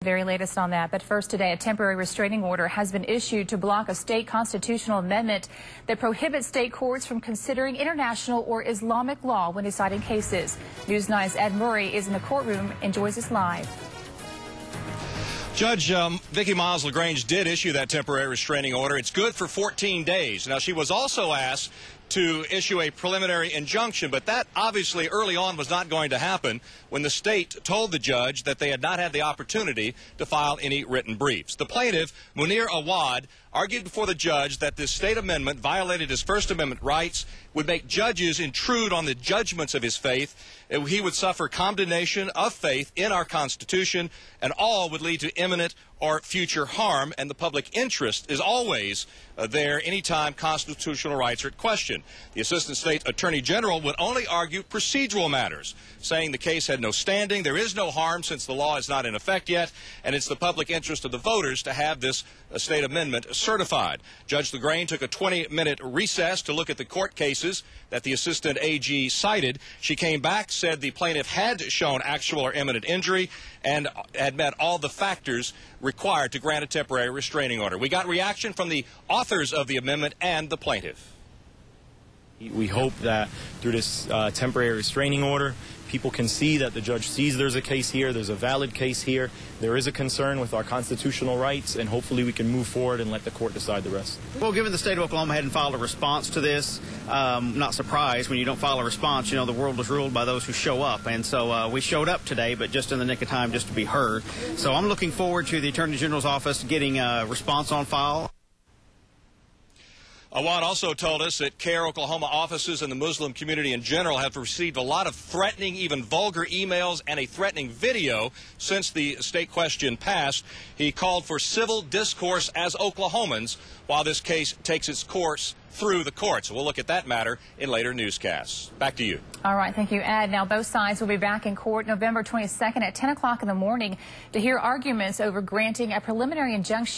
Very latest on that. But first today, a temporary restraining order has been issued to block a state constitutional amendment that prohibits state courts from considering international or Islamic law when deciding cases. News 9's Ed Murray is in the courtroom and joins us live. Judge Vicki Miles LaGrange did issue that temporary restraining order. It's good for 14 days. Now, she was also asked to issue a preliminary injunction, but that obviously early on was not going to happen when the state told the judge that they had not had the opportunity to file any written briefs. The plaintiff, Munir Awad, argued before the judge that this state amendment violated his First Amendment rights, would make judges intrude on the judgments of his faith, he would suffer condemnation of faith in our Constitution, and all would lead to imminent or future harm, and the public interest is always there anytime constitutional rights are at question. The Assistant State Attorney General would only argue procedural matters, saying the case had no standing, there is no harm since the law is not in effect yet, and it's the public interest of the voters to have this state amendment certified. Judge LaGrange took a 20-minute recess to look at the court cases that the Assistant AG cited. She came back, said the plaintiff had shown actual or imminent injury and had met all the factors required to grant a temporary restraining order. We got reaction from the authors of the amendment and the plaintiff. We hope that through this temporary restraining order, people can see that the judge sees there's a case here, there's a valid case here, there is a concern with our constitutional rights, and hopefully we can move forward and let the court decide the rest. Well, given the state of Oklahoma hadn't filed a response to this, not surprised when you don't file a response, you know, the world is ruled by those who show up. And so we showed up today, but just in the nick of time just to be heard. So I'm looking forward to the Attorney General's office getting a response on file. Awad also told us that CARE Oklahoma offices and the Muslim community in general have received a lot of threatening, even vulgar emails and a threatening video since the state question passed. He called for civil discourse as Oklahomans while this case takes its course through the courts. We'll look at that matter in later newscasts. Back to you. All right, thank you, Ed. Now, both sides will be back in court November 22nd at 10 o'clock in the morning to hear arguments over granting a preliminary injunction